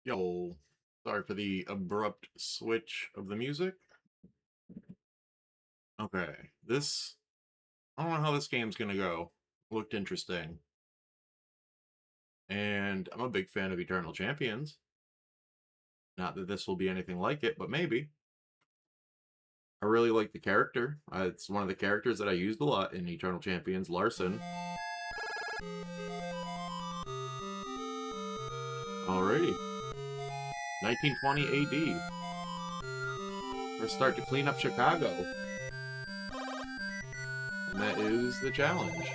Yo, sorry for the abrupt switch of the music. Okay, I don't know how this game's gonna go. Looked interesting. And I'm a big fan of Eternal Champions. Not that this will be anything like it, but maybe. I really like the character. It's one of the characters that I used a lot in Eternal Champions, Larson. Alrighty. 1920 AD. First start to clean up Chicago. And that is the challenge.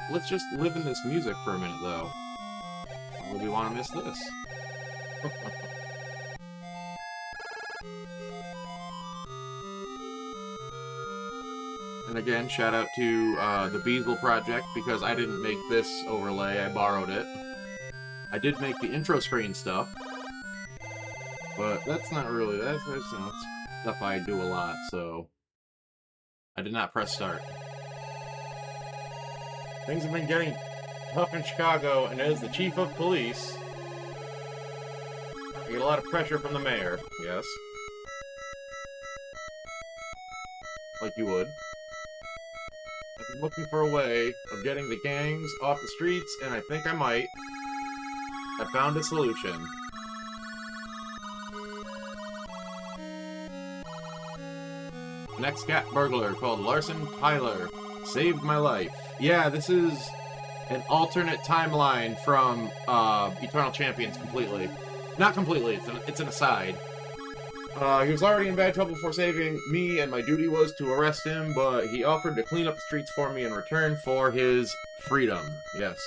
Let's just live in this music for a minute, though. Why would we want to miss this? And again, shout out to the Beazle Project, because I didn't make this overlay, I borrowed it. I did make the intro screen stuff, but that's not really, that's stuff I do a lot, so I did not press start. Things have been getting tough in Chicago, and as the chief of police, I get a lot of pressure from the mayor, yes. Like you would. I've been looking for a way of getting the gangs off the streets, and I think I might. I found a solution. An ex-cat burglar called Larson Tyler saved my life. Yeah, this is an alternate timeline from Eternal Champions completely. Not completely, it's an aside. He was already in bad trouble for saving me, and my duty was to arrest him, but he offered to clean up the streets for me in return for his freedom. Yes.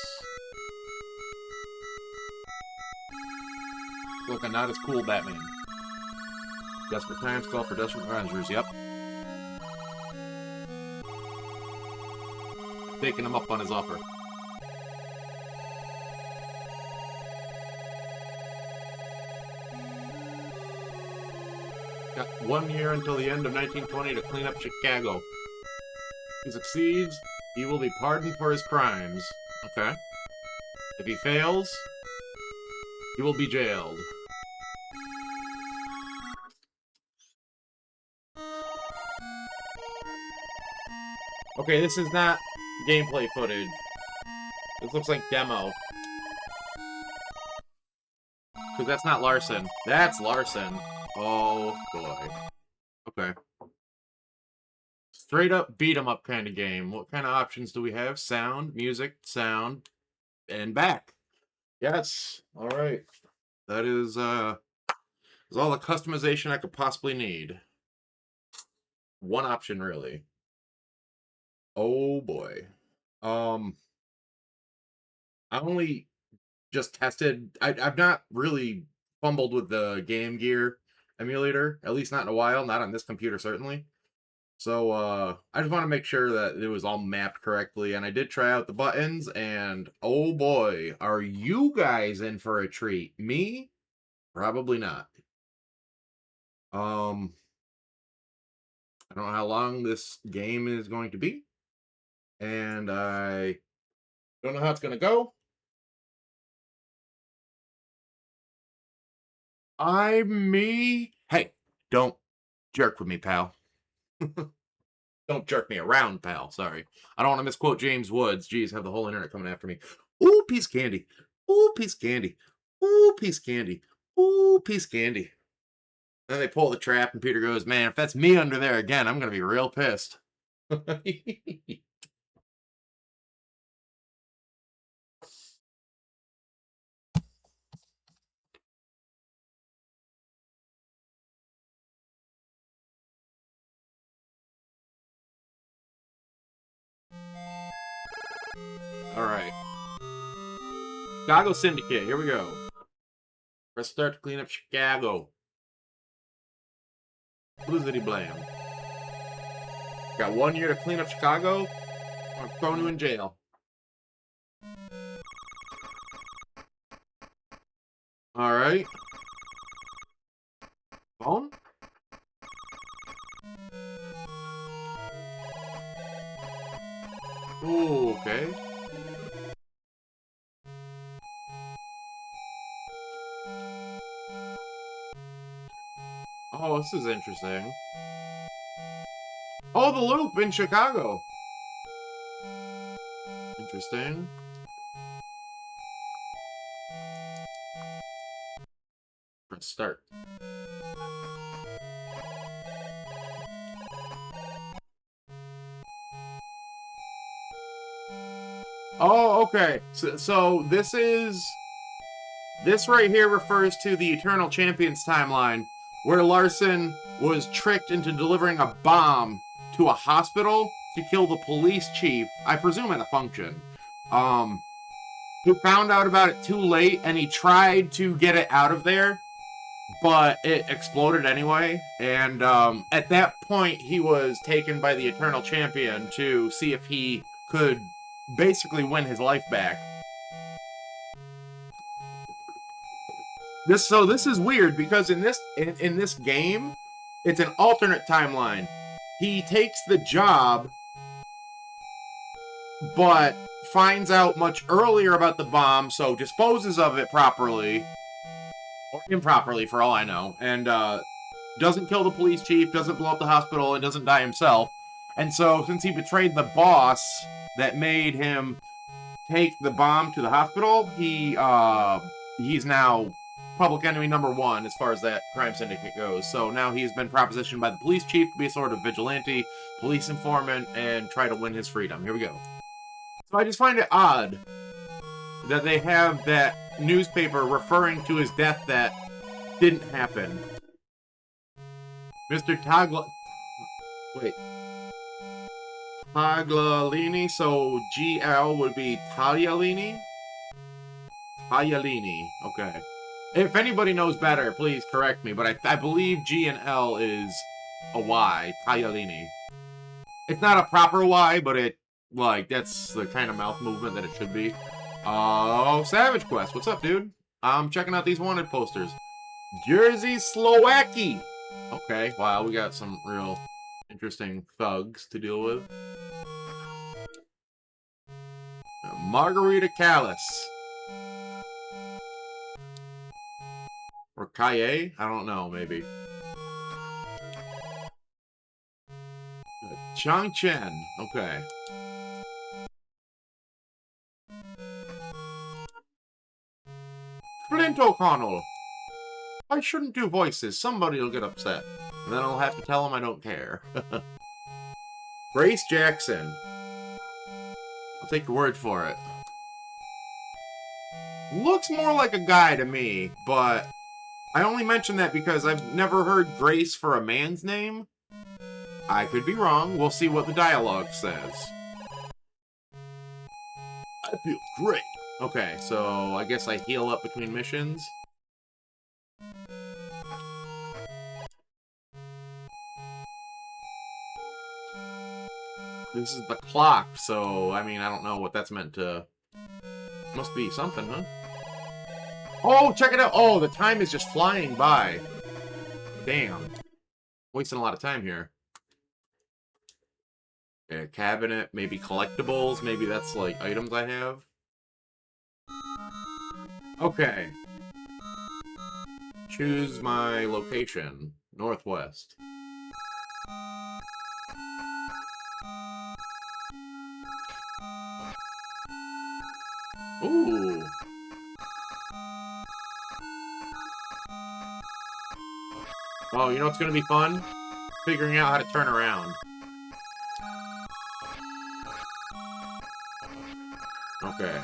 Look, I'm not as cool, Batman. Desperate times call for desperate measures, yep. Taking him up on his offer. Got 1 year until the end of 1920 to clean up Chicago. If he succeeds, he will be pardoned for his crimes. Okay. If he fails, he will be jailed. Okay, this is not gameplay footage. This looks like demo. Because that's not Larson. That's Larson. Oh, boy. Okay. Straight up beat 'em up kind of game. What kind of options do we have? Sound, music, sound, and back. Yes. All right. That is all the customization I could possibly need. One option, really. Oh boy. I only just tested. I've not really fumbled with the Game Gear emulator, at least not in a while. Not on this computer, certainly. So I just want to make sure that it was all mapped correctly, and I did try out the buttons, and oh boy, are you guys in for a treat? Me? Probably not. I don't know how long this game is going to be, and I don't know how it's going to go. I'm me. Hey, don't jerk with me, pal. Don't jerk me around, pal. Sorry. I don't want to misquote James Woods. Geez, have the whole internet coming after me. Ooh, piece of candy. Ooh, piece of candy. Ooh, piece of candy. Ooh, piece of candy. Then they pull the trap, and Peter goes, man, if that's me under there again, I'm going to be real pissed. All right. Chicago Syndicate. Here we go. Press start to clean up Chicago. Blizzity blam. Got 1 year to clean up Chicago. I'm throwing you in jail. All right. Phone? Ooh, okay. Oh, this is interesting. Oh, the loop in Chicago. Interesting. Press start. Oh, okay. So this right here refers to the Eternal Champions timeline, where Larson was tricked into delivering a bomb to a hospital to kill the police chief, I presume at a function. He found out about it too late, and he tried to get it out of there, but it exploded anyway. And at that point, he was taken by the Eternal Champion to see if he could basically win his life back. This is weird because in this game, it's an alternate timeline. He takes the job, but finds out much earlier about the bomb, so disposes of it properly or improperly, for all I know, and doesn't kill the police chief, doesn't blow up the hospital, and doesn't die himself. And so, since he betrayed the boss that made him take the bomb to the hospital, he's now public enemy number 1 as far as that crime syndicate goes. So now he's been propositioned by the police chief to be a sort of vigilante, police informant, and try to win his freedom. Here we go. So I just find it odd that they have that newspaper referring to his death that didn't happen. Mr. Taglialini, so GL would be Taglialini? Taglialini, okay. If anybody knows better, please correct me, but I believe G and L is a Y, Taglialini. It's not a proper Y, but that's the kind of mouth movement that it should be. Oh, Savage Quest, what's up, dude? I'm checking out these wanted posters. Jersey Slovakia! Okay, wow, we got some real interesting thugs to deal with. Margarita Callis. Or Kaye? I don't know, maybe. Chang Chen. Okay. Flint O'Connell. I shouldn't do voices. Somebody will get upset. And then I'll have to tell them I don't care. Grace Jackson. I'll take your word for it. Looks more like a guy to me, but I only mention that because I've never heard Grace for a man's name. I could be wrong. We'll see what the dialogue says. I feel great. Okay, so I guess I heal up between missions. This is the clock, so, I mean, I don't know what that's meant to... Must be something, huh? Oh, check it out! Oh, the time is just flying by. Damn. Wasting a lot of time here. A cabinet, maybe collectibles, maybe that's, like, items I have. Okay. Choose my location. Northwest. Ooh. Oh, you know what's gonna be fun? Figuring out how to turn around. Okay.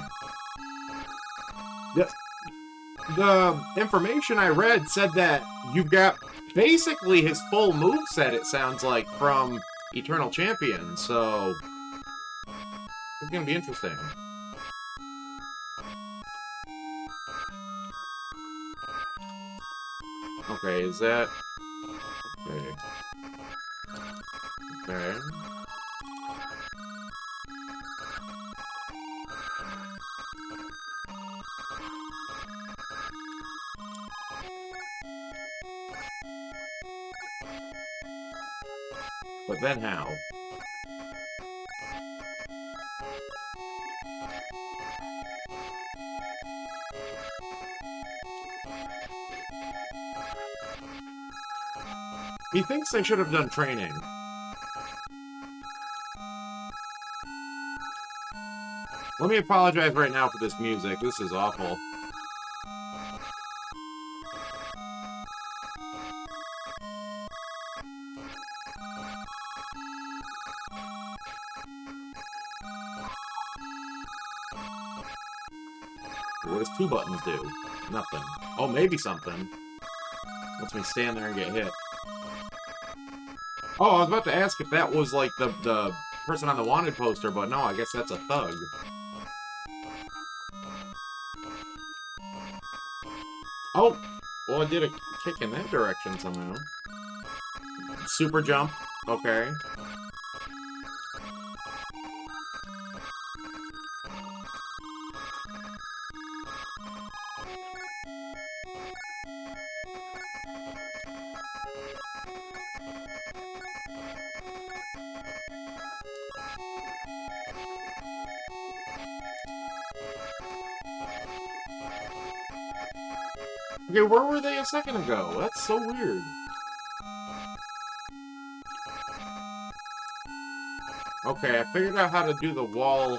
The information I read said that you've got basically his full moveset, it sounds like, from Eternal Champion, so it's gonna be interesting. Okay, is that... Okay. Okay. But then how? He thinks they should have done training. Let me apologize right now for this music. This is awful. What does 2 buttons do? Nothing. Oh, maybe something. Lets me stand there and get hit. Oh, I was about to ask if that was like the person on the wanted poster, but no, I guess that's a thug. Oh! Well, I did a kick in that direction somehow. Super jump. Okay. Okay, where were they a second ago? That's so weird. Okay, I figured out how to do the wall...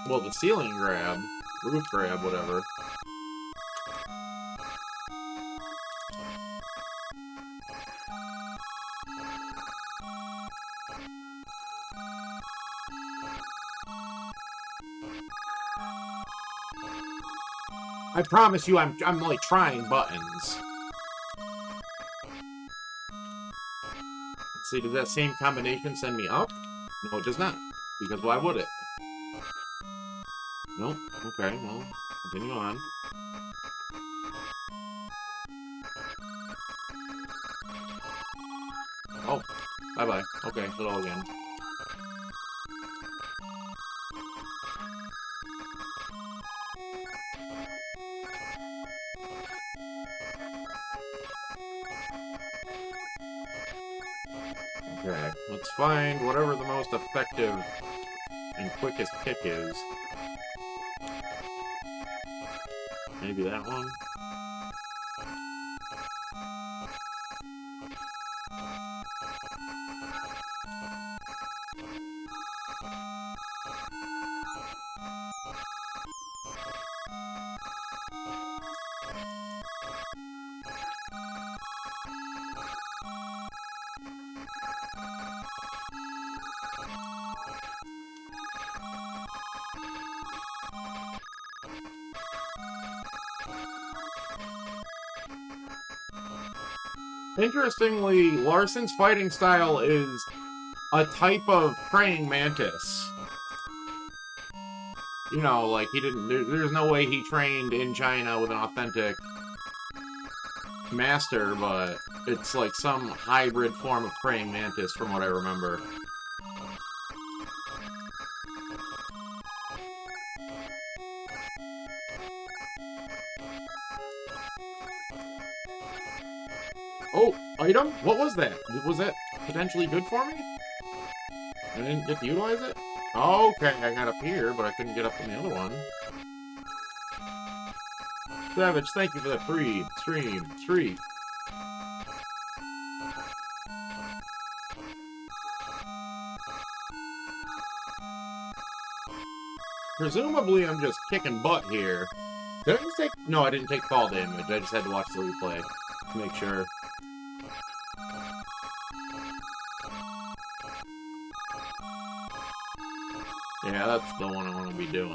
Well, the ceiling grab. Roof grab, whatever. I promise you, I'm like trying buttons. Let's see, does that same combination send me up? No, it does not. Because why would it? Nope. Okay, well, continue on. Oh, bye-bye. Okay, hello again. Okay, let's find whatever the most effective and quickest kick is. Maybe that one? Interestingly, Larson's fighting style is a type of praying mantis. You know, like, he didn't... There's no way he trained in China with an authentic master, but it's like some hybrid form of praying mantis, from what I remember. Oh, item? What was that? Was that potentially good for me? I didn't get to utilize it? Okay, I got up here, but I couldn't get up on the other one. Savage, thank you for the free stream. Presumably, I'm just kicking butt here. Did I just take... No, I didn't take fall damage. I just had to watch the replay to make sure. Yeah, that's the one I want to be doing.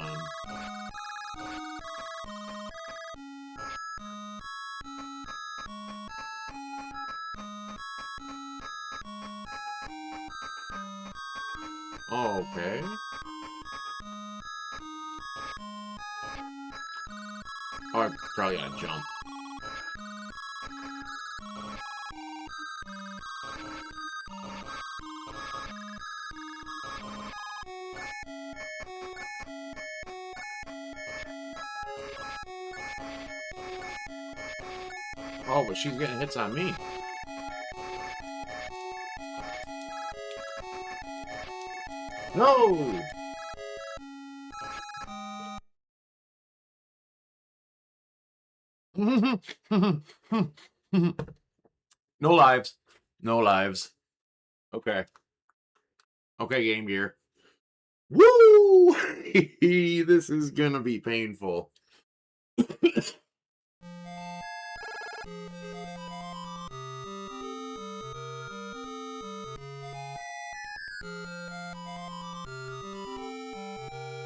Okay. Oh, I probably gotta jump. Oh, but she's getting hits on me. No! No lives. No lives. Okay. Okay, Game Gear. Woo! This is gonna be painful.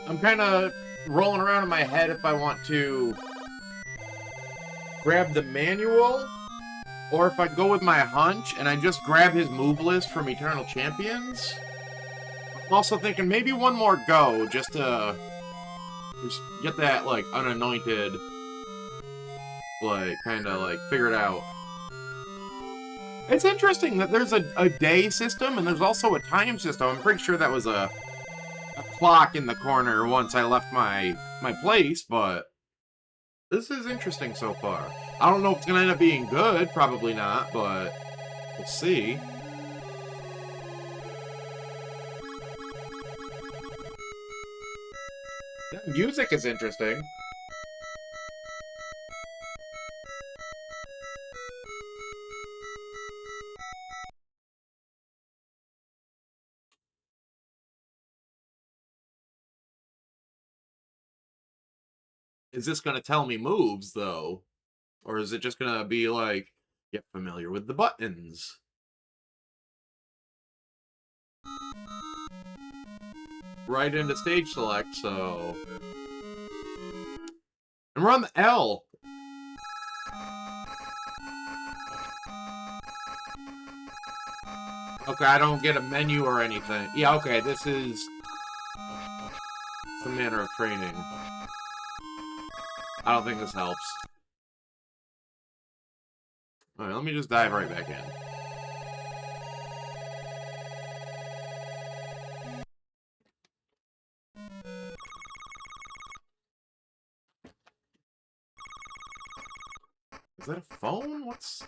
I'm kind of rolling around in my head if I want to grab the manual, or if I go with my hunch and I just grab his move list from Eternal Champions. I'm also thinking maybe one more go, just to get that, like, unanointed, like, kind of, like, figured out. It's interesting that there's a day system, and there's also a time system. I'm pretty sure that was a clock in the corner once I left my place, but this is interesting so far. I don't know if it's going to end up being good. Probably not, but we'll see. The music is interesting. Is this going to tell me moves, though? Or is it just going to be like, get familiar with the buttons? Right into stage select, so... And we're on the L. Okay, I don't get a menu or anything. Yeah, okay, this is some manner of training. I don't think this helps. Alright, let me just dive right back in. Is that a phone? What's...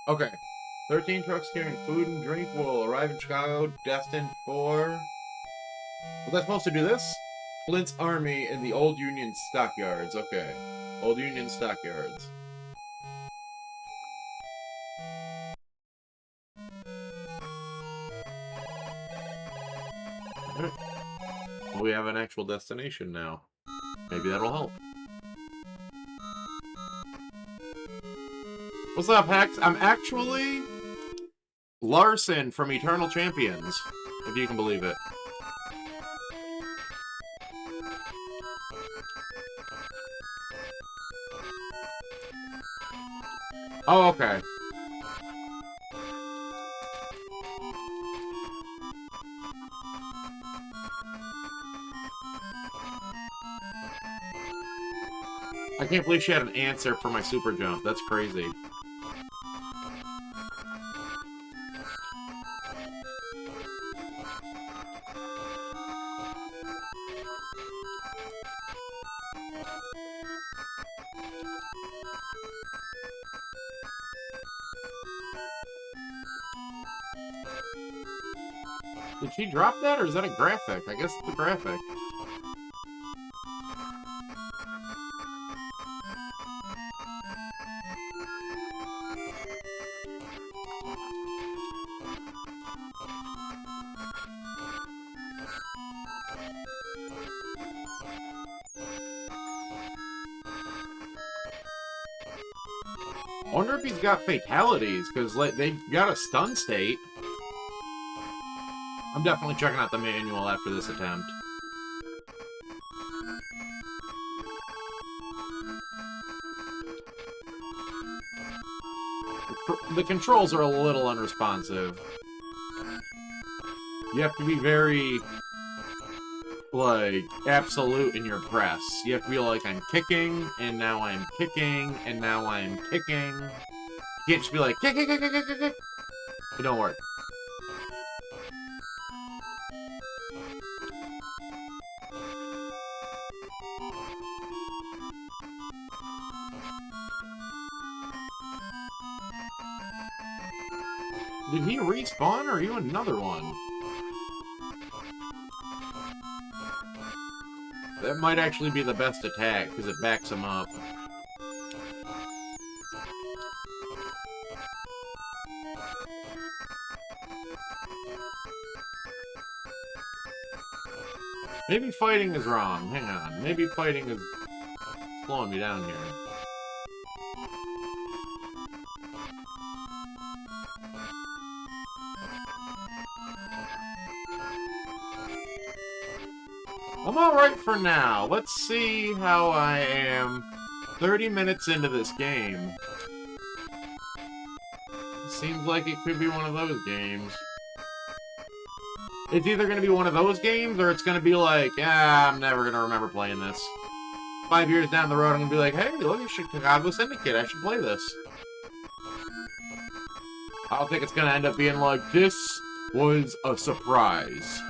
Okay. 13 trucks carrying food and drink will arrive in Chicago, destined for... Was I supposed to do this? Flint's army in the Old Union Stockyards. Okay. Old Union Stockyards. Alright. Well, we have an actual destination now. Maybe that'll help. What's up, Hex? I'm actually Larson from Eternal Champions, if you can believe it. Oh, okay. I can't believe she had an answer for my super jump. That's crazy. Did she drop that, or is that a graphic? I guess it's a graphic. I wonder if he's got fatalities, because like, they got a stun state. I'm definitely checking out the manual after this attempt. The controls are a little unresponsive. You have to be very, like, absolute in your press. You have to be like, I'm kicking, and now I'm kicking, and now I'm kicking. You can't just be like, kick, kick, kick, kick, kick, kick. It don't work. Did he respawn, or are you another one? That might actually be the best attack, because it backs him up. Maybe fighting is wrong. Hang on. Maybe fighting is slowing me down here. I'm alright for now. Let's see how I am 30 minutes into this game. Seems like it could be one of those games. It's either going to be one of those games, or it's going to be like, I'm never going to remember playing this. 5 years down the road, I'm going to be like, hey, look at Chicago Syndicate, I should play this. I don't think it's going to end up being like, this was a surprise.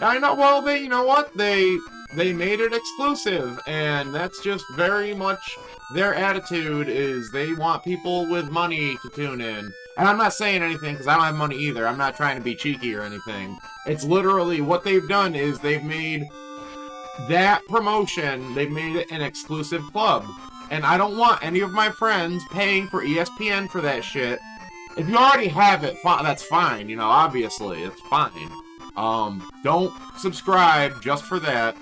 I know, well, you know what? They made it exclusive, and that's just very much their attitude is they want people with money to tune in. And I'm not saying anything because I don't have money either. I'm not trying to be cheeky or anything. It's literally what they've done is they've made that promotion, they've made it an exclusive club. And I don't want any of my friends paying for ESPN for that shit. If you already have it, that's fine, you know, obviously, it's fine. Don't subscribe just for that.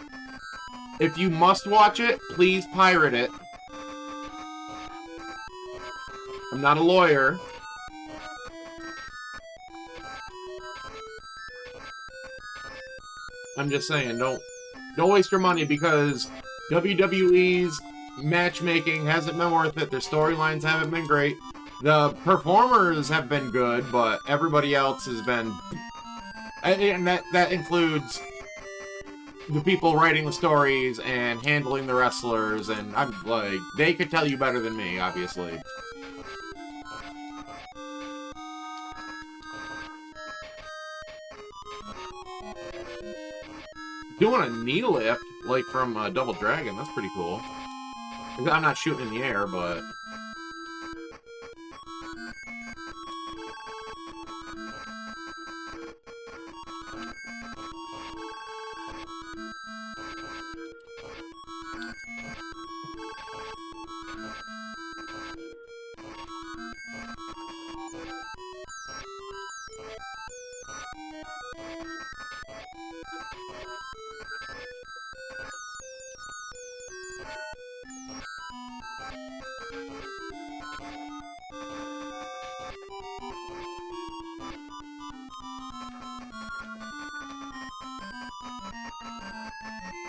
If you must watch it, please pirate it. I'm not a lawyer. I'm just saying, don't waste your money because WWE's matchmaking hasn't been worth it. Their storylines haven't been great. The performers have been good, but everybody else has been... And that includes the people writing the stories and handling the wrestlers, and I'm like, they could tell you better than me, obviously. Doing a knee lift, like from Double Dragon, that's pretty cool. I'm not shooting in the air, but...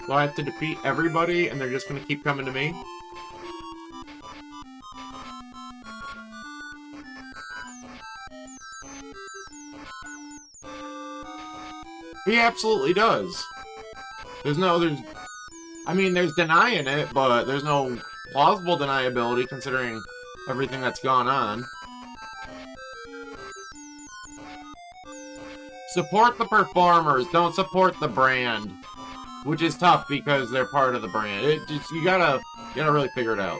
Do I have to defeat everybody and they're just gonna keep coming to me? He absolutely does. I mean, there's denying it, but there's no plausible deniability considering everything that's gone on. Support the performers, don't support the brand. Which is tough because they're part of the brand. You gotta really figure it out.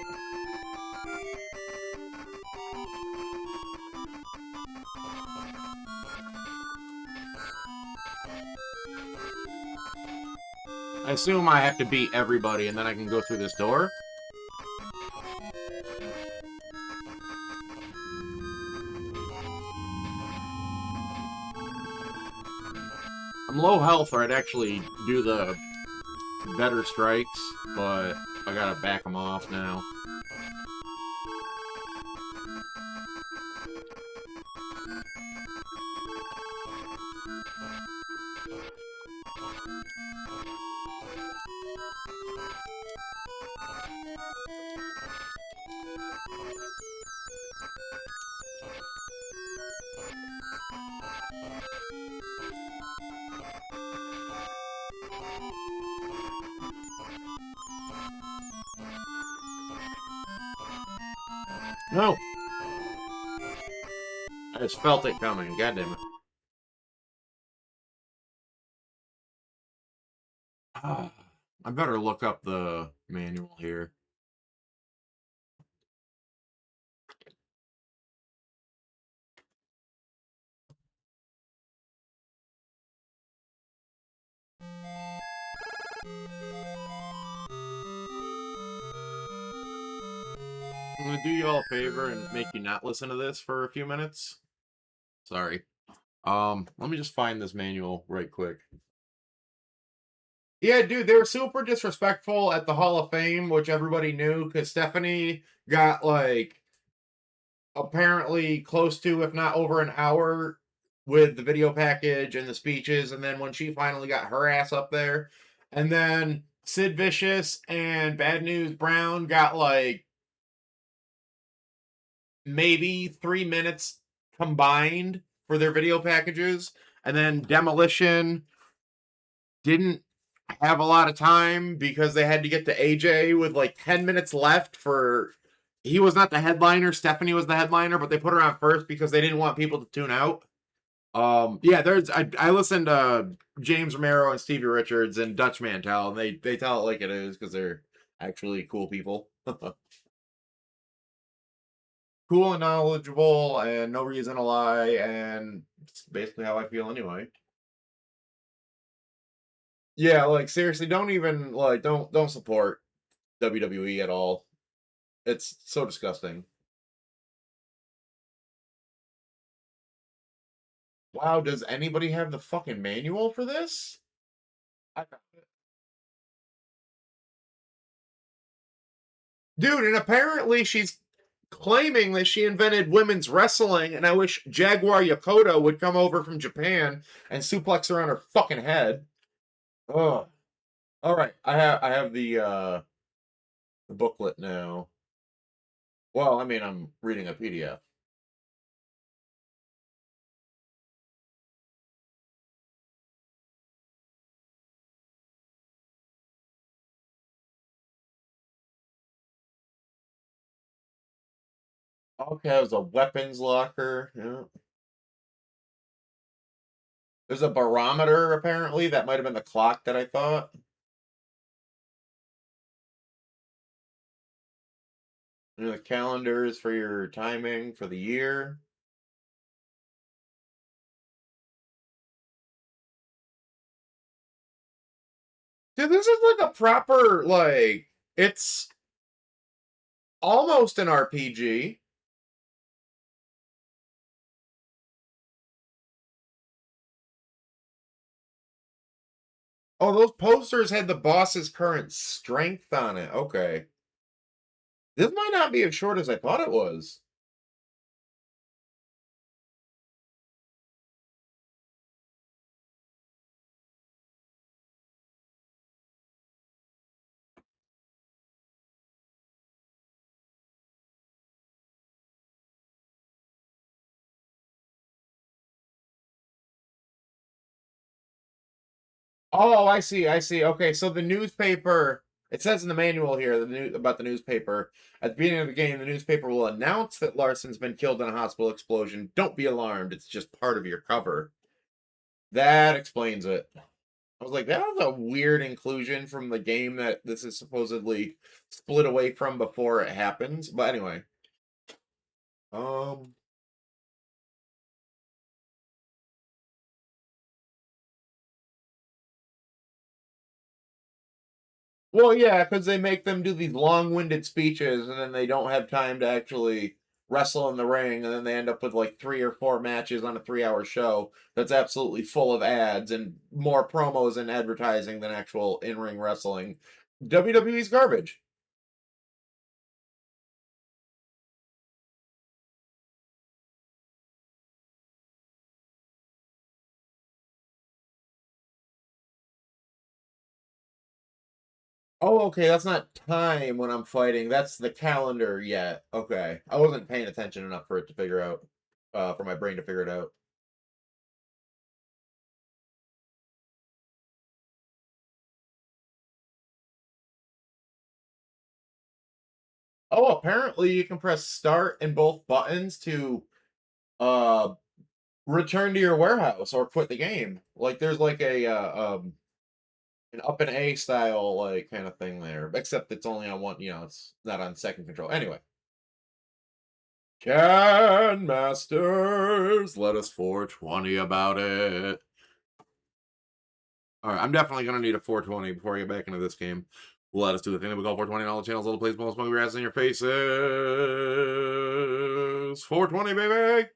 I assume I have to beat everybody and then I can go through this door. I'm low health or I'd actually do the better strikes, but I gotta back them off now. No! I just felt it coming, goddammit. I better look up the manual here. I'm gonna do you all a favor and make you not listen to this for a few minutes? Sorry. Let me just find this manual right quick. Yeah, dude, they were super disrespectful at the Hall of Fame, which everybody knew because Stephanie got like apparently close to, if not over an hour with the video package and the speeches. And then when she finally got her ass up there, and then Sid Vicious and Bad News Brown got like maybe 3 minutes combined for their video packages. And then Demolition didn't have a lot of time because they had to get to AJ with like 10 minutes left for he was not the headliner, Stephanie was the headliner, but they put her on first because they didn't want people to tune out. Yeah, there's I listened to James Romero and Stevie Richards and Dutch Mantel, and they tell it like it is because they're actually cool people. Cool and knowledgeable and no reason to lie, and it's basically how I feel anyway. Yeah, like seriously, don't even like don't support WWE at all. It's so disgusting. Wow, does anybody have the fucking manual for this? I Dude, and apparently she's claiming that she invented women's wrestling, and I wish Jaguar Yokota would come over from Japan and suplex her on her fucking head. Oh, all right. I have the booklet now. Well, I mean, I'm reading a PDF. Okay, it was a weapons locker. Yeah. There's a barometer apparently. That might have been the clock that I thought. You know, the calendars for your timing for the year. Dude, this is like a proper like it's almost an RPG. Oh, those posters had the boss's current strength on it. Okay. This might not be as short as I thought it was. Oh, I see. I see. Okay, so the newspaper, it says in the manual here about the newspaper. At the beginning of the game, the newspaper will announce that Larson's been killed in a hospital explosion. Don't be alarmed. It's just part of your cover. That explains it. I was like, that was a weird inclusion from the game that this is supposedly split away from before it happens. But anyway, um, well, yeah, because they make them do these long-winded speeches, and then they don't have time to actually wrestle in the ring, and then they end up with like 3 or 4 matches on a 3-hour show that's absolutely full of ads and more promos and advertising than actual in-ring wrestling. WWE's garbage. Oh, okay, that's not time when I'm fighting. That's the calendar yet. Okay. I wasn't paying attention enough for it to figure out, for my brain to figure it out. Oh, apparently you can press start and both buttons to uh return to your warehouse or quit the game. Like there's like a an up and A style like kind of thing there, except it's only on one. It's not on second control. Anyway, Can Masters, let us 420 about it. All right, I'm definitely gonna need a 420 before I get back into this game. Let us do the thing that we call 420 on all the channels, all the places, most smoking grass in your faces. 420, baby!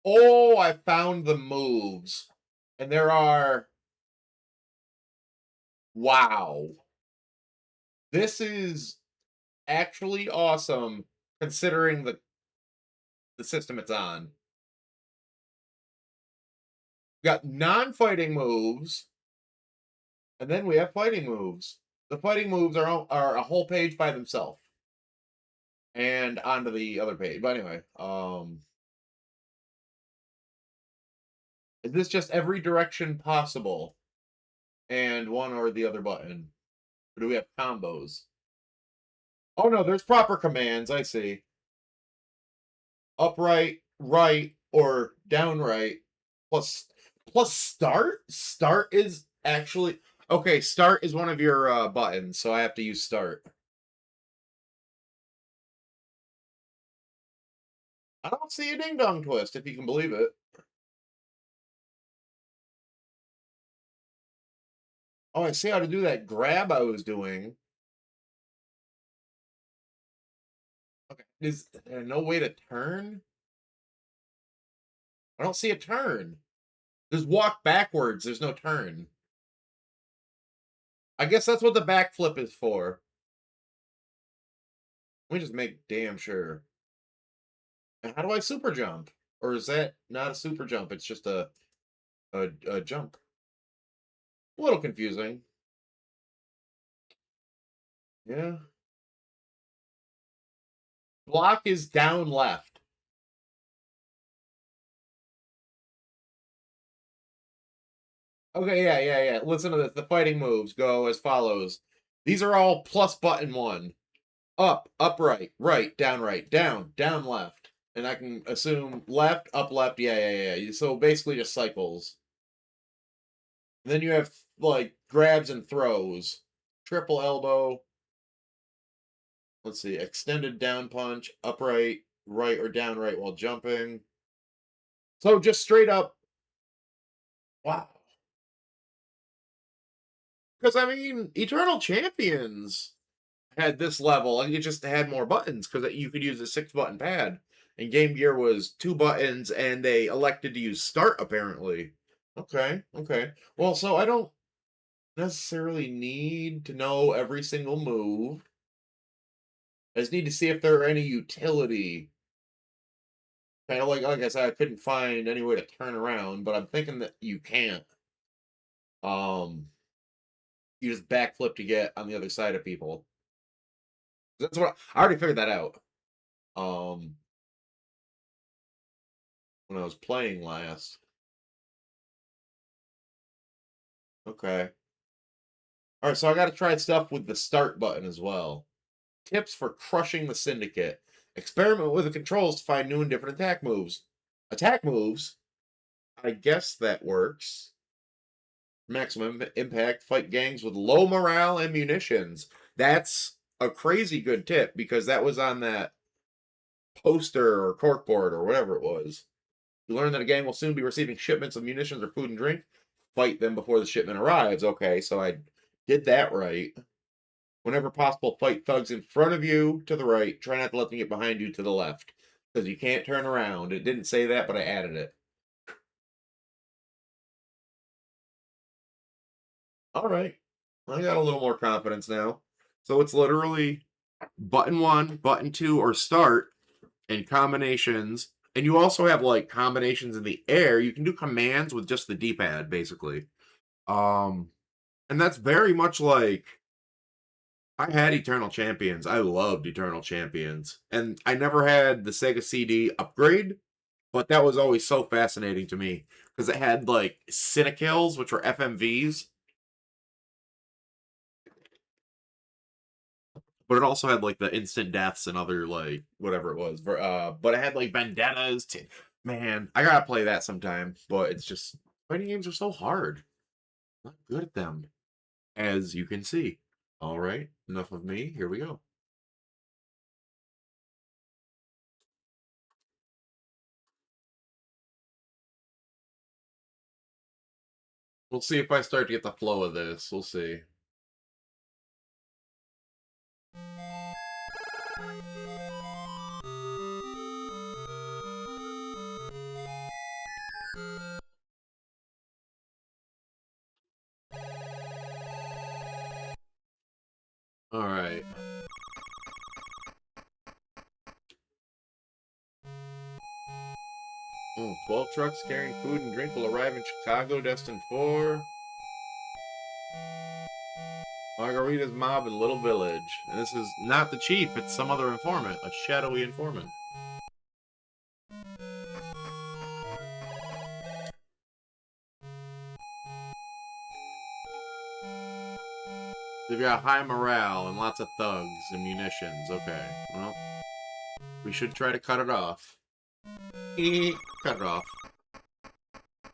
Oh, I found the moves. And there are... Wow. This is actually awesome, considering the system it's on. We got non-fighting moves, and then we have fighting moves. The fighting moves are a whole page by themselves. And onto the other page. But anyway, is this just every direction possible? And one or the other button? Or do we have combos? Oh no, there's proper commands, I see. Upright, right, or downright. Plus start? Start is actually... Okay, start is one of your buttons, so I have to use start. I don't see a ding dong twist, if you can believe it. Oh, I see how to do that grab I was doing. Okay, is there no way to turn? I don't see a turn. There's walk backwards, there's no turn. I guess that's what the backflip is for. Let me just make damn sure. And how do I super jump? Or is that not a super jump? It's just a jump. A little confusing. Yeah. Block is down left. Okay, yeah. Listen to this. The fighting moves go as follows. These are all plus button one. Up, right, down, down left. And I can assume left, up left, yeah. So basically just cycles. And then you have like grabs and throws. Triple elbow. Let's see, extended down punch, upright, right or down right while jumping. So just straight up, wow. Because I mean, Eternal Champions had this level, and it just had more buttons because you could use a 6-button pad. And Game Gear was 2 buttons, and they elected to use start apparently. Okay. Well, so I don't necessarily need to know every single move. I just need to see if there are any utility. Kind of like I said, I couldn't find any way to turn around, but I'm thinking that you can't. Um, you just backflip to get on the other side of people. That's what I already figured that out. Um, when I was playing last. Okay. All right, so I got to try stuff with the start button as well. Tips for crushing the Syndicate. Experiment with the controls to find new and different attack moves. Attack moves? I guess that works. Maximum impact, fight gangs with low morale and munitions. That's a crazy good tip because that was on that poster or corkboard or whatever it was. You learn that a gang will soon be receiving shipments of munitions or food and drink. Fight them before the shipment arrives. Okay, so I did that right. Whenever possible, fight thugs in front of you to the right. Try not to let them get behind you to the left. Because you can't turn around. It didn't say that, but I added it. All right. I got a little more confidence now. So it's literally button 1, button 2, or start, and combinations. And you also have like combinations in the air. You can do commands with just the D-pad, basically. And that's very much like I had Eternal Champions. I loved Eternal Champions. And I never had the Sega CD upgrade, but that was always so fascinating to me because it had like Cinekills, which were FMVs. But it also had like the instant deaths and other like whatever it was. But it had like vendettas. Man, I gotta play that sometime. But it's just fighting games are so hard. I'm not good at them, as you can see. All right, enough of me. Here we go. We'll see if I start to get the flow of this. We'll see. All right. 12 trucks carrying food and drink will arrive in Chicago, destined for Margarita's mob in Little Village. And this is not the chief, it's some other informant, a shadowy informant. They've got high morale and lots of thugs and munitions. Okay, well, we should try to cut it off. Cut it off.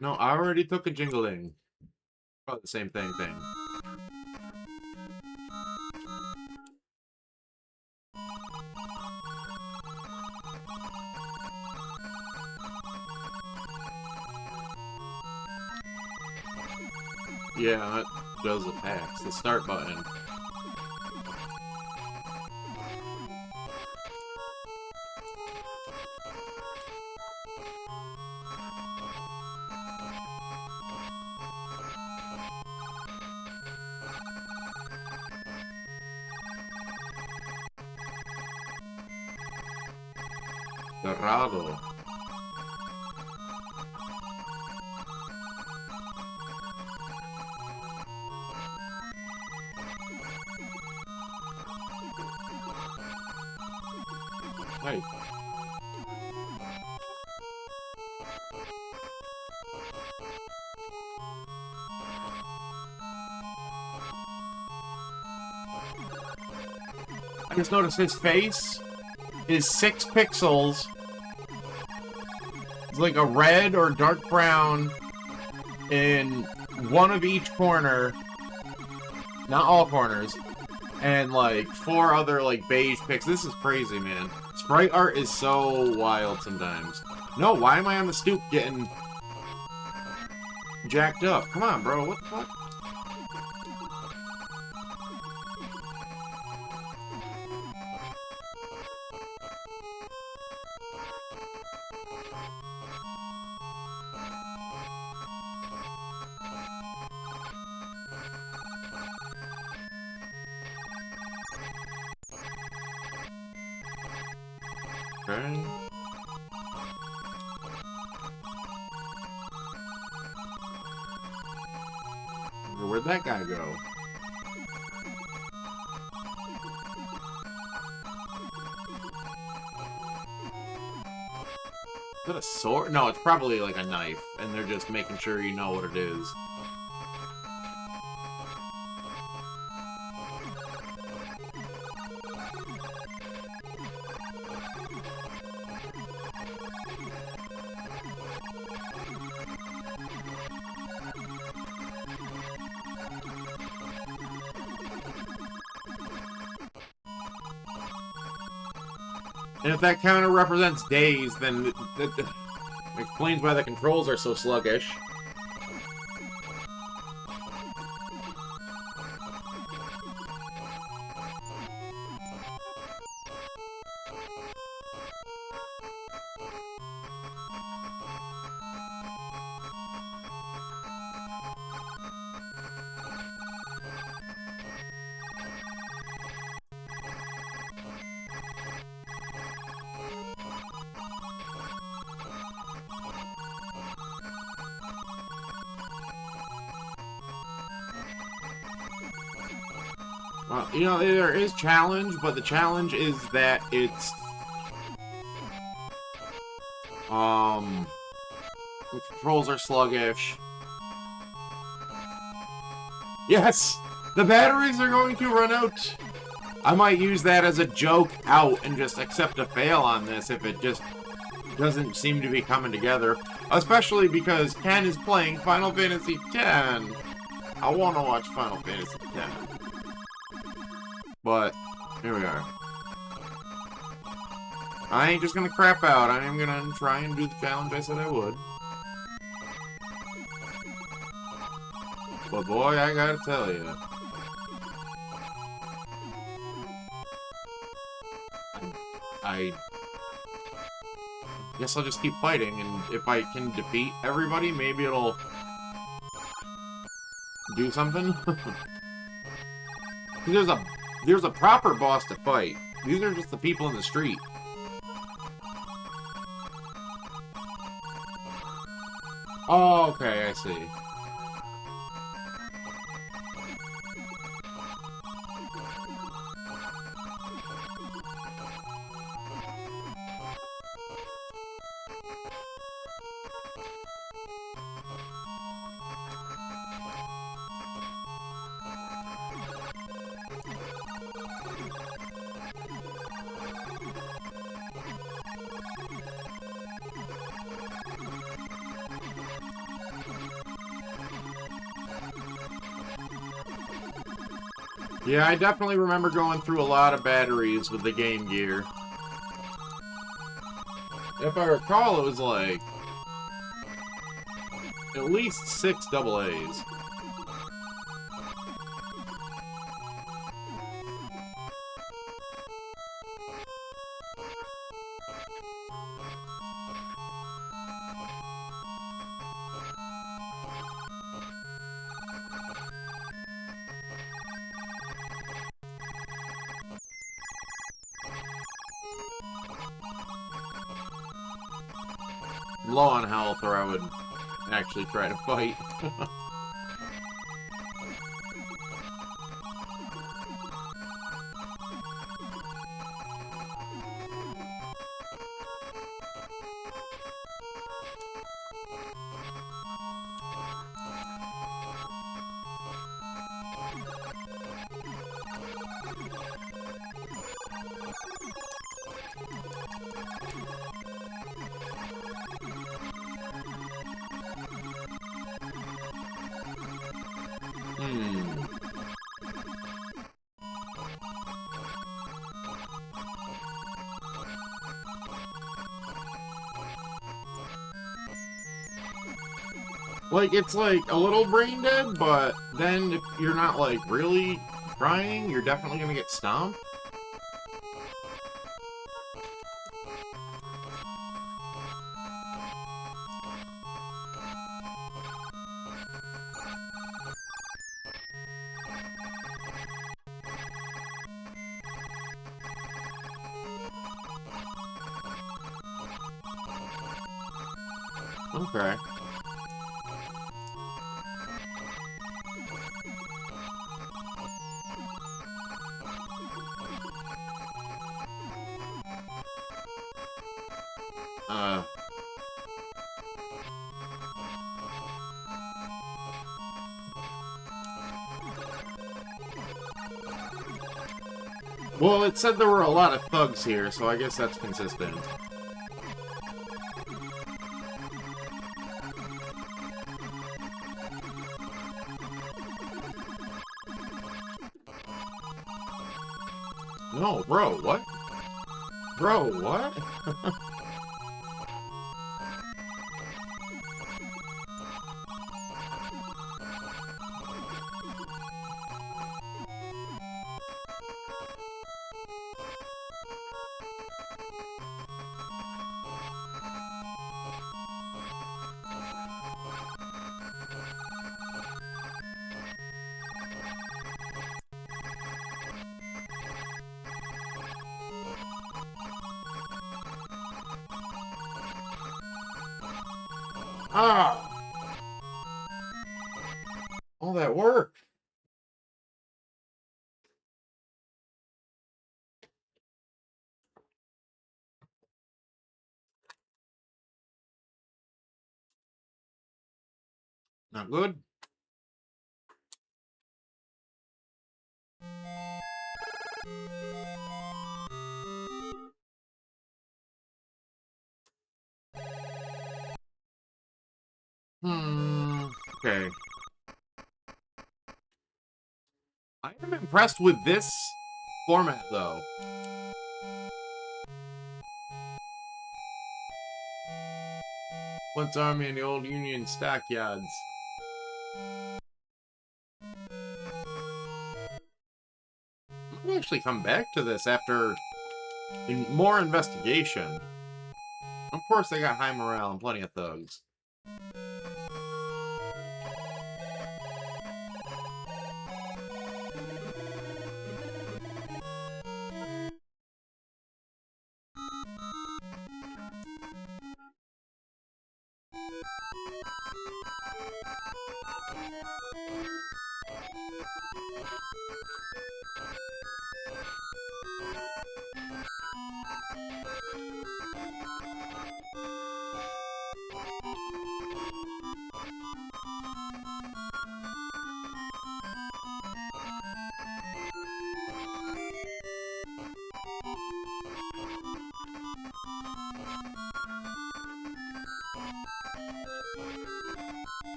No, I already took a jingling. Probably the same thing. Yeah, that does attacks. The start button. Dorado. Hey. I just noticed his face is 6 pixels. It's like a red or dark brown in one of each corner. Not all corners. And like 4 other like beige pixels. This is crazy, man. Sprite art is so wild sometimes. No, why am I on the stoop getting jacked up? Come on, bro. What the fuck? Okay. Where'd that guy go? Is that a sword? No, it's probably like a knife, and they're just making sure you know what it is. And if that counter represents days, then that explains why the controls are so sluggish. Well, you know, there is challenge, but the challenge is that it's... the controls are sluggish. Yes! The batteries are going to run out! I might use that as a joke out and just accept a fail on this if it just doesn't seem to be coming together. Especially because Ken is playing Final Fantasy X. I want to watch Final Fantasy X. But, here we are. I ain't just gonna crap out. I am gonna try and do the challenge I said I would. But boy, I gotta tell you. I guess I'll just keep fighting, and if I can defeat everybody, maybe it'll do something. There's a proper boss to fight. These are just the people in the street. Oh, okay, I see. Yeah, I definitely remember going through a lot of batteries with the Game Gear. If I recall, it was like at least 6 AA's. Low on health, or I would actually try to fight. Like, it's like a little brain dead, but then if you're not like really trying, you're definitely gonna get stomped. Okay. Well, it said there were a lot of thugs here, so I guess that's consistent. No, bro, what? Bro, what? Ah! All that work. Not good. Okay. I am impressed with this format, though. Flint's Army and the old Union stackyards. I might actually come back to this after more investigation. Of course, they got high morale and plenty of thugs.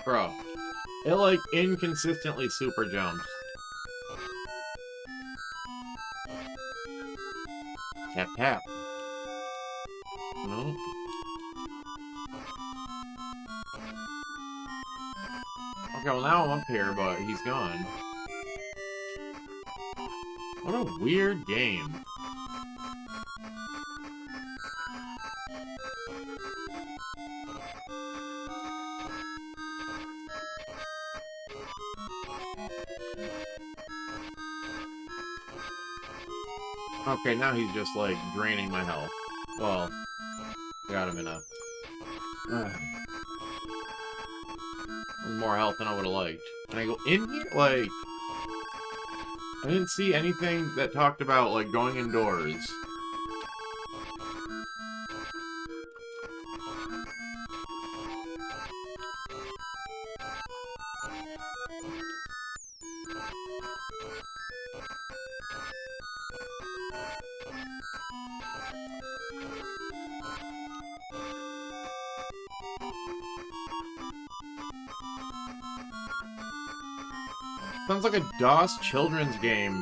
Bro, it like inconsistently super jumps. Tap tap. No. Okay, well now I'm up here, but he's gone. What a weird game. Okay, now he's just, like, draining my health. Well, got him in a... more health than I would've liked. Can I go in here? Like... I didn't see anything that talked about, like, going indoors. Sounds like a DOS children's game.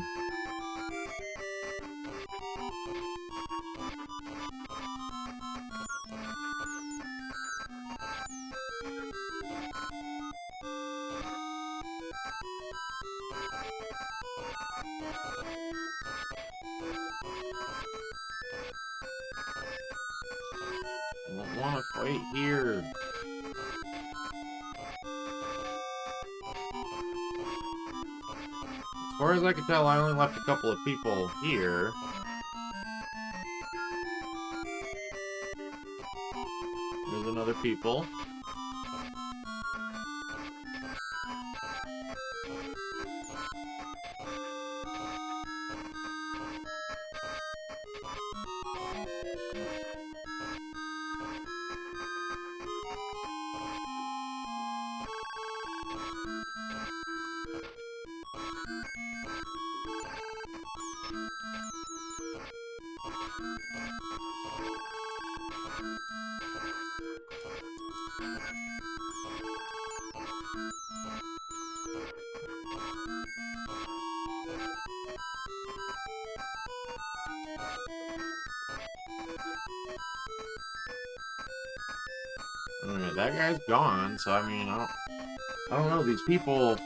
I don't want to fight here. As far as I can tell, I only left a couple of people here. There's another people. That guy's gone, so I mean, I don't know, these people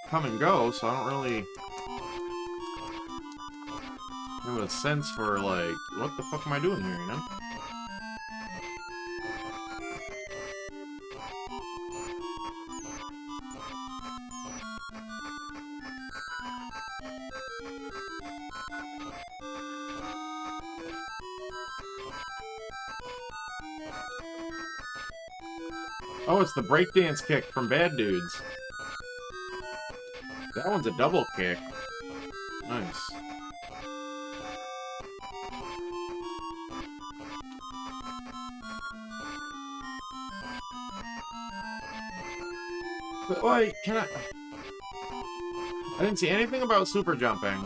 come and go, so I don't really have a sense for, like, what the fuck am I doing here, you know? Oh, it's the breakdance kick from Bad Dudes. That one's a double kick. Nice. But, like, can I didn't see anything about super jumping.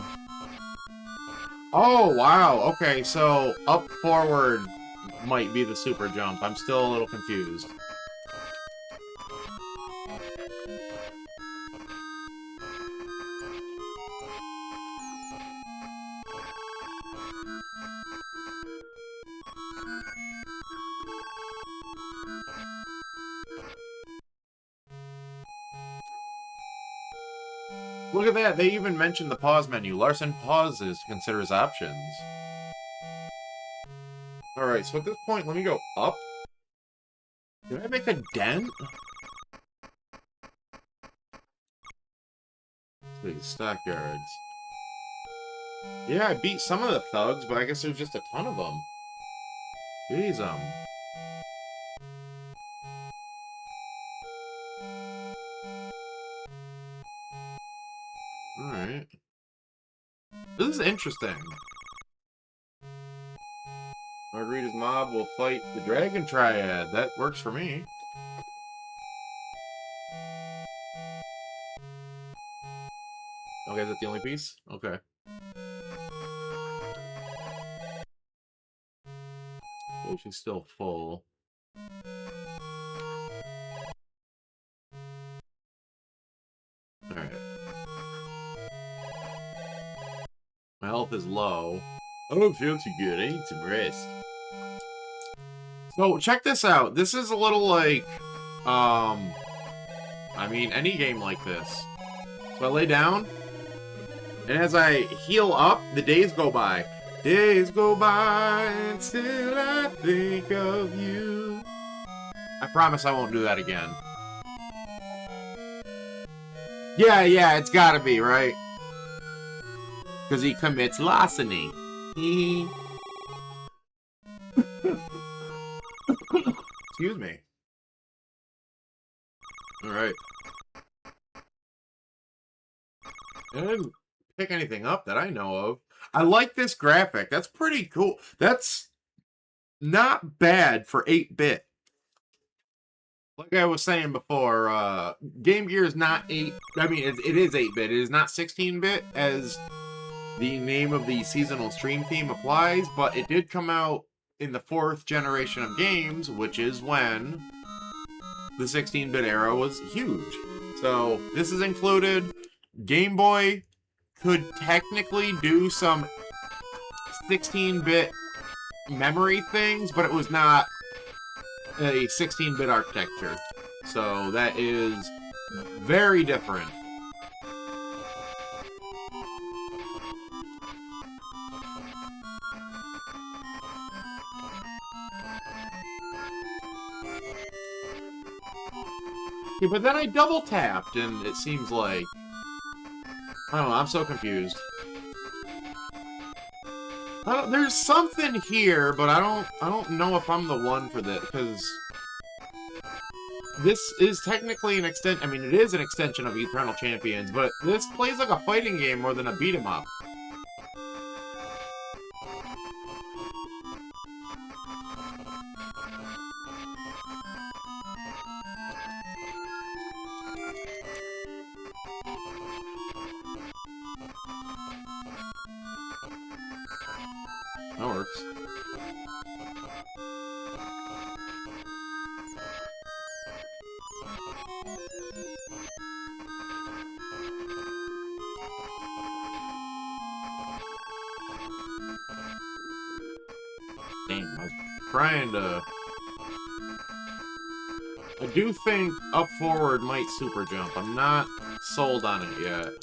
Oh, wow. Okay, so up forward might be the super jump. I'm still a little confused. Look at that. They even mentioned the pause menu. Larson pauses to consider his options. Alright, so at this point, let me go up. Did I make a dent? These stockyards. Yeah, I beat some of the thugs, but I guess there's just a ton of them. Jeez, Alright. This is interesting. Margarita's mob will fight the Dragon Triad. That works for me. Okay, is that the only piece? Okay. Oh, she's still full. Alright. My health is low. I don't feel too good. I need some rest. So, check this out. This is a little like, I mean, any game like this. So I lay down, and as I heal up, the days go by. Days go by, and still I think of you. I promise I won't do that again. Yeah, it's gotta be, right? Because he commits larceny. Excuse me. Alright. I didn't pick anything up that I know of. I like this graphic. That's pretty cool. That's not bad for 8-bit. Like I was saying before, Game Gear is not 8... I mean, it is 8-bit. It is not 16-bit, as the name of the seasonal stream theme applies, but it did come out in the 4th generation of games, which is when the 16-bit era was huge. So, this is included. Game Boy could technically do some 16-bit memory things, but it was not a 16-bit architecture. So that is very different. Yeah, but then I double tapped, and it seems like... I don't know, I'm so confused. There's something here, but I don't know if I'm the one for this, because this is technically an extension. I mean, it is an extension of Eternal Champions, but this plays like a fighting game more than a beat 'em up. That works. Damn, I was trying to... I do think up forward might super jump. I'm not sold on it yet.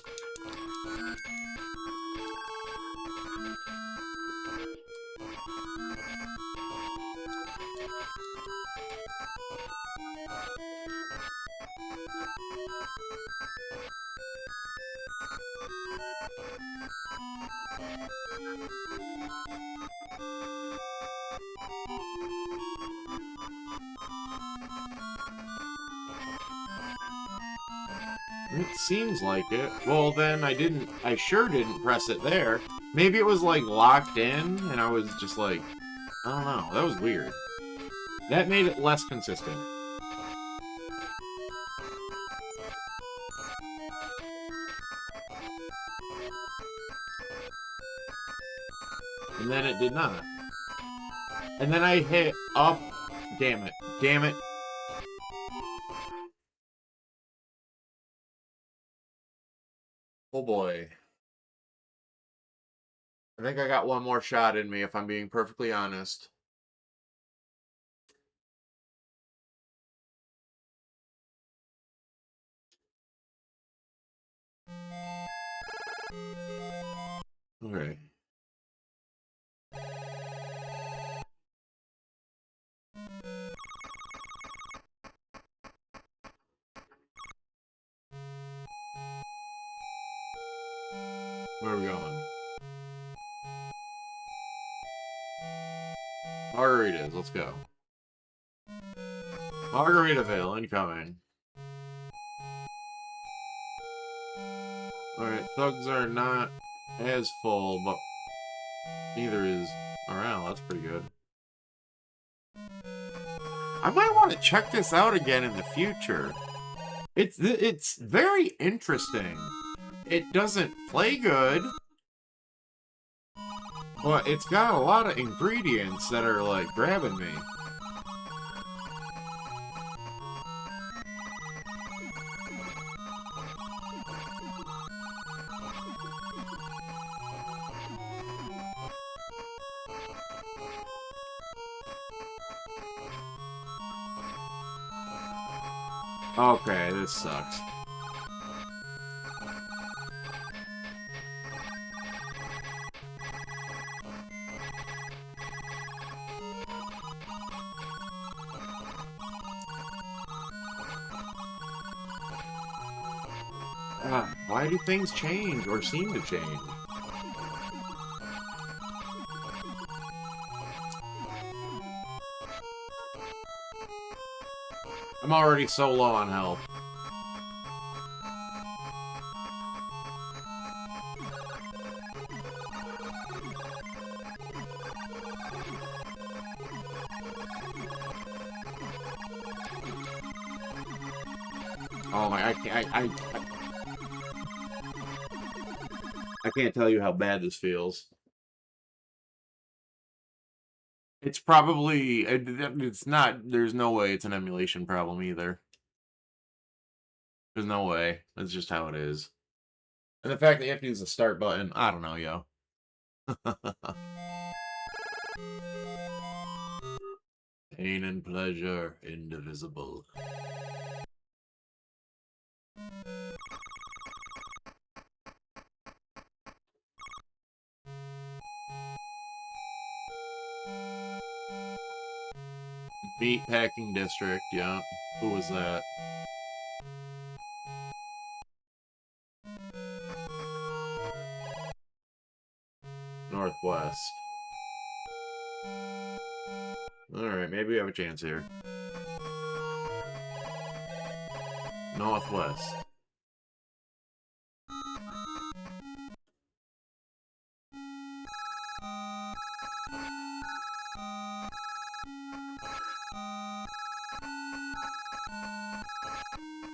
It seems like it. Well, then I sure didn't press it there. Maybe it was, like, locked in, and I was just like, I don't know. That was weird. That made it less consistent. And then it did not. And then I hit up. Damn it. Damn it. Oh boy. I think I got one more shot in me, if I'm being perfectly honest. Okay. Where are we going? Margaritas, let's go. Margaritaville, incoming. Alright, thugs are not as full, but neither is morale. That's pretty good. I might want to check this out again in the future. It's very interesting. It doesn't play good, but it's got a lot of ingredients that are, like, grabbing me. Okay, this sucks. Why do things change, or seem to change? I'm already so low on health. Oh my, I can't tell you how bad this feels. It's probably, it's not, there's no way it's an emulation problem either. There's no way. That's just how it is. And the fact that you have to use the start button, I don't know, yo. Pain and pleasure, indivisible. Meatpacking district, yeah. Who was that? Northwest. Alright, maybe we have a chance here. Northwest.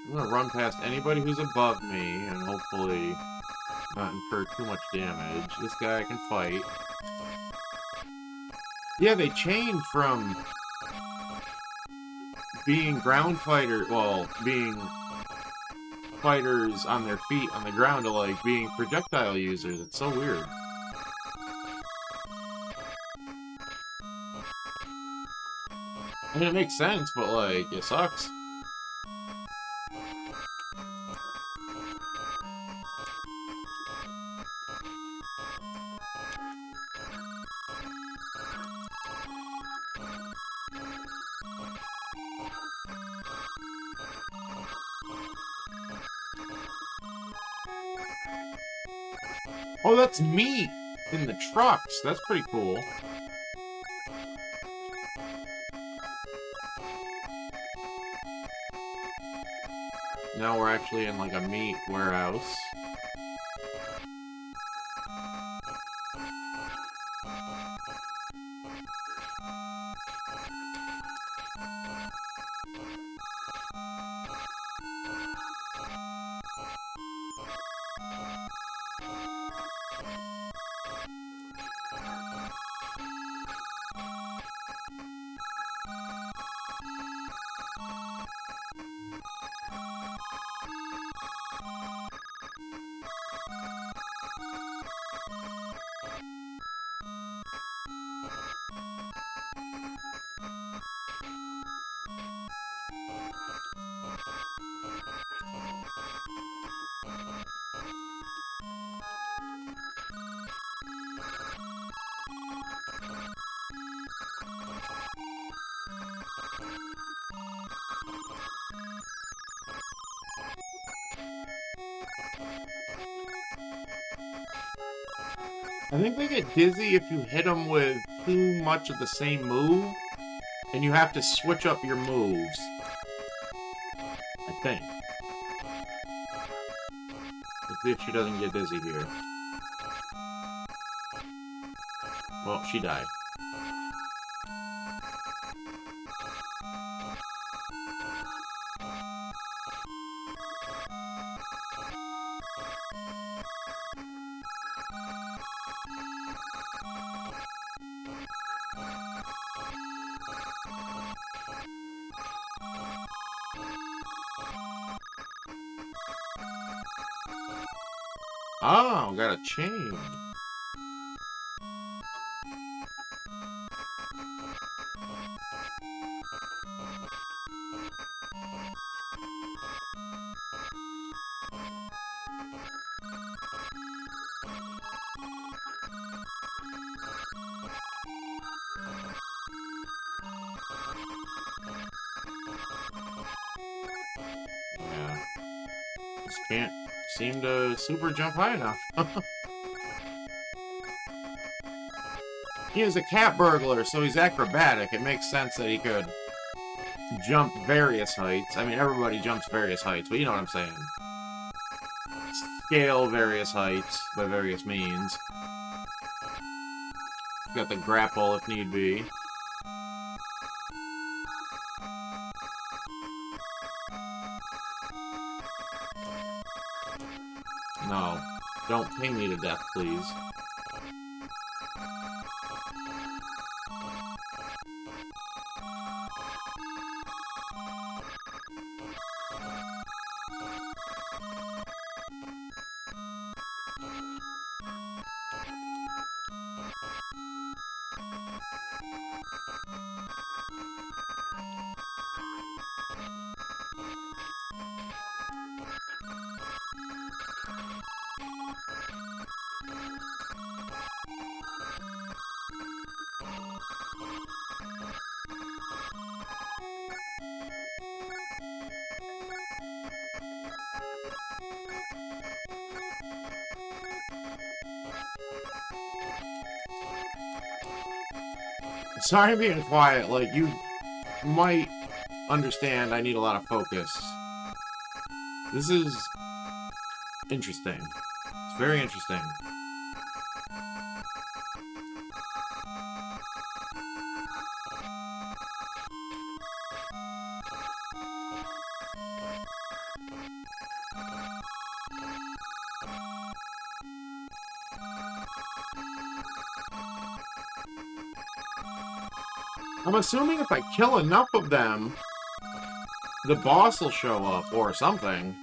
I'm gonna run past anybody who's above me and hopefully not incur too much damage. This guy I can fight. Yeah, they changed from being ground fighter, well, being fighters on their feet on the ground to, like, being projectile users. It's so weird. I mean, it makes sense, but, like, it sucks. Oh, that's me in the trucks. That's pretty cool. Now we're actually in, like, a meat warehouse. I think they get dizzy if you hit them with too much of the same move, and you have to switch up your moves. I think. Let's see if she doesn't get dizzy here. Well, she died. Oh, got a chain. Yeah. Just can't seem to super jump high enough. He is a cat burglar, so he's acrobatic. It makes sense that he could jump various heights. I mean, everybody jumps various heights, but you know what I'm saying. Scale various heights by various means. Got the grapple if need be. No. Don't ping me to death, please. Sorry I'm being quiet, like, you might understand I need a lot of focus. This is interesting. It's very interesting. I'm assuming if I kill enough of them, the boss will show up, or something.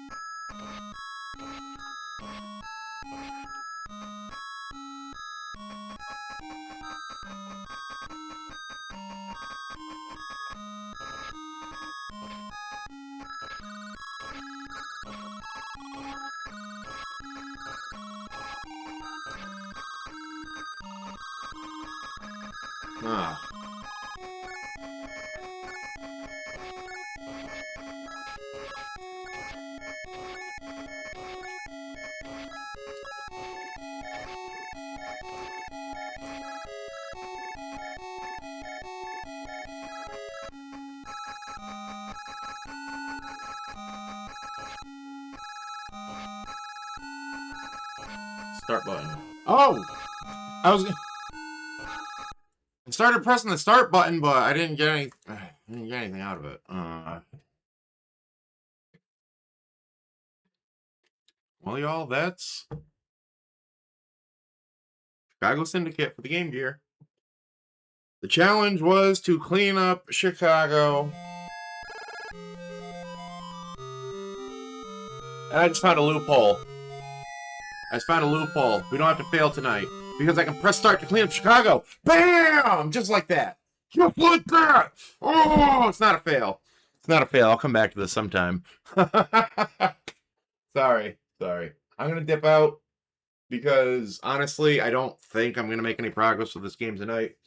Ah. Start button. Oh! I started pressing the start button, but I didn't get anything out of it. Well, y'all, that's Chicago Syndicate for the Game Gear. The challenge was to clean up Chicago. And I just found a loophole. We don't have to fail tonight. Because I can press start to clean up Chicago. Bam! Just like that. Just like that! Oh, it's not a fail. It's not a fail. I'll come back to this sometime. Sorry. I'm going to dip out. Because, honestly, I don't think I'm going to make any progress with this game tonight.